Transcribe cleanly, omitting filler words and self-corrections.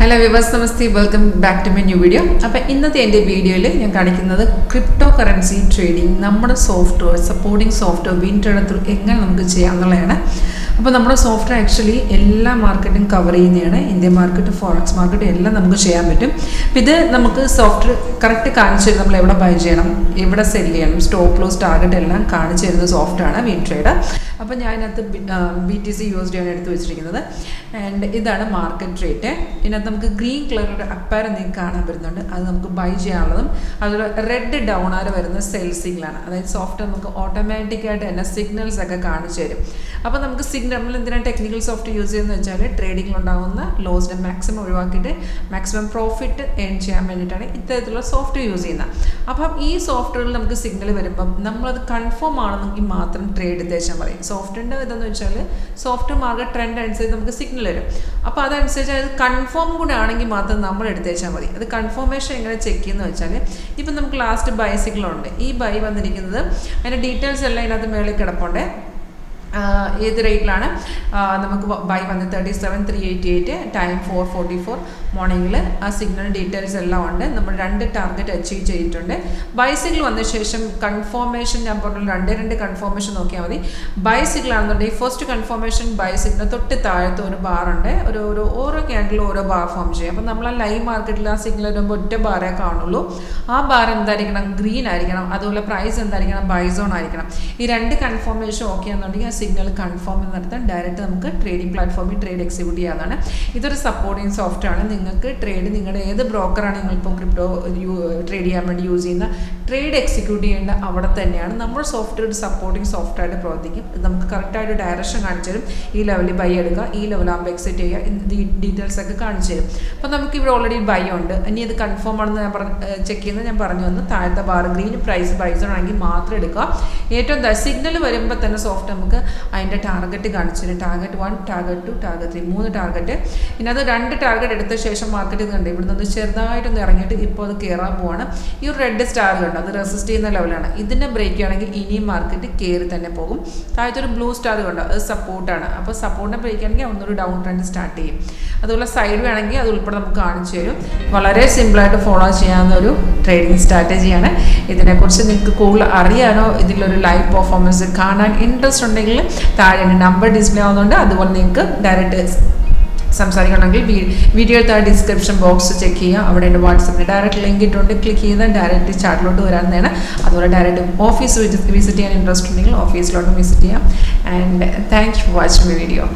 Hello viewers, namaste, welcome back to my new video. അപ്പോൾ ഇന്നത്തെ എൻ്റെ വീഡിയോയിൽ ഞാൻ കാണിക്കുന്നത് cryptocurrency trading നമ്മുടെ സോഫ്റ്റ്വെയർ സപ്പോർട്ടിംഗ് സോഫ്റ്റ്വെയർ WinTrader എങ്ങനെ നമുക്ക് ചെയ്യാമെന്നുള്ളതാണ്. അപ്പോൾ നമ്മുടെ സോഫ്റ്റ്വെയർ ആക്ച്വലി എല്ലാ മാർക്കറ്റും കവർ ചെയ്യുന്നതാണ്. ഇന്ത്യൻ മാർക്കറ്റ്, ഫോറക്സ് മാർക്കറ്റ് എല്ലാം നമുക്ക് ചെയ്യാൻ പറ്റും. അപ്പോൾ ഇത് നമുക്ക് സോഫ്റ്റ്വെയർ കറക്റ്റ് കാണിച്ചു തരും. നമ്മൾ എവിടെ ബൈ ചെയ്യണം, എവിടെ സെല് ചെയ്യണം, സ്റ്റോപ്പ് ലോസ് ടാർഗറ്റ് എല്ലാം കാണിച്ചു തരുന്ന സോഫ്റ്റ്വെയറാണ് WinTrader. അപ്പോൾ ഞാൻ ഇതിനകത്ത് BTC USD ആണ് എടുത്ത് വെച്ചിരിക്കുന്നത്. ആൻഡ് ഇതാണ് മാർക്കറ്റ് റേറ്റ്. ഇതിനകത്ത് നമുക്ക് ഗ്രീൻ കളറിൻ്റെ അപ്പാരം നിങ്ങൾക്ക് കാണാൻ വരുന്നുണ്ട്. അത് നമുക്ക് ബൈ ചെയ്യാനുള്ളതും അതുപോലെ റെഡ് ഡൗൺ ആര് വരുന്ന സെൽ സിഗ്നലാണ്. അതായത് സോഫ്റ്റ്വെയർ നമുക്ക് ഓട്ടോമാറ്റിക്കായിട്ട് തന്നെ സിഗ്നൽസ് ഒക്കെ കാണിച്ചു തരും. അപ്പോൾ നമുക്ക് നമ്മൾ എന്തിനാണ് ടെക്നിക്കൽ സോഫ്റ്റ് യൂസ് ചെയ്യുന്നത് വെച്ചാൽ ട്രേഡിങ്ങിലുണ്ടാകുന്ന ലോസിനെ മാക്സിമം ഒഴിവാക്കിയിട്ട് മാക്സിമം പ്രോഫിറ്റ് ഏൺ ചെയ്യാൻ വേണ്ടിയിട്ടാണ് ഇത്തരത്തിലുള്ള സോഫ്റ്റ്വെയർ യൂസ് ചെയ്യുന്നത്. അപ്പം ഈ സോഫ്റ്റ്വെയറിൽ നമുക്ക് സിഗ്നൽ വരുമ്പം നമ്മളത് കൺഫേം ആണെന്നെങ്കിൽ മാത്രം ട്രേഡ് എടുത്തേച്ചാൽ മതി. സോഫ്റ്റ്വെയറിൻ്റെ ഇതെന്ന് വെച്ചാൽ സോഫ്റ്റ്വെയർ മാർക്കറ്റ് ട്രെൻഡ് അനുസരിച്ച് നമുക്ക് സിഗ്നൽ വരും. അപ്പോൾ അതനുസരിച്ച് അത് കൺഫേം കൂടെ ആണെങ്കിൽ മാത്രം നമ്മൾ എടുത്തേച്ചാൽ മതി. അത് കൺഫർമേഷൻ എങ്ങനെ ചെക്ക് ചെയ്യുന്നത് വെച്ചാൽ ഇപ്പം നമുക്ക് ലാസ്റ്റ് ബൈ സിഗ്നലുണ്ട്. ഈ ബൈ വന്നിരിക്കുന്നത് അതിൻ്റെ ഡീറ്റെയിൽസ് എല്ലാം ഇതിനകത്ത് മേളിൽ കിടപ്പുണ്ട്. ഏത് റേറ്റിലാണ് നമുക്ക് ബൈ വന്ന് 37,388, ടൈം 4:44 മോർണിംഗിൽ. ആ സിഗ്നൽ ഡീറ്റെയിൽസ് എല്ലാം ഉണ്ട്. നമ്മൾ 2 ടാർഗറ്റ് അച്ചീവ് ചെയ്തിട്ടുണ്ട്. ബൈ സിഗ്നൽ വന്ന ശേഷം കൺഫർമേഷൻ ഞാൻ പറഞ്ഞു 2 കൺഫർമേഷൻ നോക്കിയാൽ മതി. ബൈ സിഗ്നൽ ആണെന്നുണ്ടെങ്കിൽ ഫസ്റ്റ് കൺഫർമേഷൻ ബൈ സിഗ്നൽ തൊട്ട് താഴത്ത് ഒരു ബാറുണ്ട്. ഓരോ ക്യാൻഡിലും ഓരോ ബാർ ഫോം ചെയ്യും. അപ്പം നമ്മൾ ആ ലൈവ് മാർക്കറ്റിൽ ആ സിഗ്നൽ വരുമ്പോൾ ഒറ്റ ബാറേ കാണുള്ളൂ. ആ ബാർ എന്തായിരിക്കണം? ഗ്രീൻ ആയിരിക്കണം. അതുപോലെ പ്രൈസ് എന്തായിരിക്കണം? ബൈ സോൺ ആയിരിക്കണം. ഈ 2 കൺഫർമേഷൻ ഓക്കെ ആണെന്നുണ്ടെങ്കിൽ സിഗ്നൽ കൺഫേം നടത്താൻ ഡയറക്റ്റ് നമുക്ക് ട്രേഡിംഗ് പ്ലാറ്റ്ഫോമിൽ ട്രേഡ് എക്സിക്യൂട്ട് ചെയ്യാവുന്നതാണ്. ഇതൊരു സപ്പോർട്ടിംഗ് സോഫ്റ്റ്വെയറാണ്. നിങ്ങൾക്ക് ട്രേഡ് നിങ്ങളുടെ ഏത് ബ്രോക്കറാണ് നിങ്ങളിപ്പോൾ ക്രിപ്റ്റോ ട്രേഡ് ചെയ്യാൻ വേണ്ടി യൂസ് ചെയ്യുന്ന ട്രേഡ് എക്സിക്യൂട്ട് ചെയ്യേണ്ട അവിടെ തന്നെയാണ് നമ്മുടെ സോഫ്റ്റ്വെയർ ഒരു സപ്പോർട്ടിംഗ് സോഫ്റ്റ്വെയറായിട്ട് പ്രവർത്തിക്കും. ഇത് നമുക്ക് കറക്റ്റായിട്ട് ഡയറക്ഷൻ കാണിച്ചു തരും. ഈ ലെവലിൽ ബൈ എടുക്കുക, ഈ ലെവലാകുമ്പോൾ എക്സിറ്റ് ചെയ്യുക, ഡീറ്റെയിൽസ് ഒക്കെ കാണിച്ചു തരും. അപ്പോൾ നമുക്ക് ഇവിടെ ഓൾറെഡി ബൈ ഉണ്ട്. ഇനി ഇത് കൺഫേം ആണെന്ന് ഞാൻ ചെക്ക് ചെയ്യുന്നത് ഞാൻ പറഞ്ഞു വന്നു. താഴത്തെ bar green price buy zone ആണെങ്കിൽ മാത്രം എടുക്കുക. ഏറ്റവും സിഗ്നൽ വരുമ്പോൾ തന്നെ സോഫ്റ്റ് നമുക്ക് അതിൻ്റെ ടാർഗറ്റ് കാണിച്ചു. Target 1, target 2, target 3, 3 target. പിന്നെ അത് 2 ടാർഗറ്റ് എടുത്ത ശേഷം മാർക്കറ്റ് കണ്ട് ഇവിടെ നിന്ന് ചെറുതായിട്ടൊന്ന് ഇറങ്ങിയിട്ട് ഇപ്പോൾ അത് കയറാൻ പോവാണ്. ഈ ഒരു റെഡ് സ്റ്റാർ കണ്ടോ, അത് റെസിസ്റ്റ് ചെയ്യുന്ന ലെവലാണ്. ഇതിനെ ബ്രേക്ക് ചെയ്യുകയാണെങ്കിൽ ഇനിയും മാർക്കറ്റ് കയറി തന്നെ പോകും. താഴത്തൊരു ബ്ലൂ സ്റ്റാർ കണ്ടോ, അത് സപ്പോർട്ടാണ്. അപ്പോൾ സപ്പോർട്ടിനെ ബ്രേക്ക് ചെയ്യണമെങ്കിൽ അവിടെ ഒരു ഡൗൺ ട്രെൻഡ് സ്റ്റാർട്ട് ചെയ്യും. അതുപോലെ സൈഡ് വേണമെങ്കിൽ അത് ഉൾപ്പെടെ നമുക്ക് കാണിച്ചു തരും. വളരെ സിമ്പിളായിട്ട് ഫോളോ ചെയ്യാവുന്ന ഒരു ട്രേഡിംഗ് സ്ട്രാറ്റജിയാണ്. ഇതിനെക്കുറിച്ച് നിങ്ങൾക്ക് കൂടുതൽ അറിയാനോ ഇതിലൊരു ലൈവ് പെർഫോമൻസ് കാണാൻ ഇൻട്രസ്റ്റ് ഉണ്ടെങ്കിൽ താഴെ നമ്പർ ഡിസ്പ്ലേ ആവുന്നുണ്ട്. അതുപോലെ നിങ്ങൾക്ക് ഡയറക്റ്റ് സംസാരിക്കണമെങ്കിൽ വീഡിയോ താഴെ ഡിസ്ക്രിപ്ഷൻ ബോക്സ് ചെക്ക് ചെയ്യുക. അവിടെ എൻ്റെ വാട്സപ്പിൽ ഡയറക്റ്റ് ലിങ്ക് ഇട്ടുകൊണ്ട് ക്ലിക്ക് ചെയ്താൽ ഡയറക്റ്റ് ചാറ്റിലോട്ട് വരാവുന്നതാണ്. അതുപോലെ ഡയറക്റ്റ് ഓഫീസ് വിസിറ്റ് ചെയ്യാൻ ഇൻട്രസ്റ്റ് ഉണ്ടെങ്കിൽ ഓഫീസിലോട്ട് വിസിറ്റ് ചെയ്യാം. And thanks for watching my video.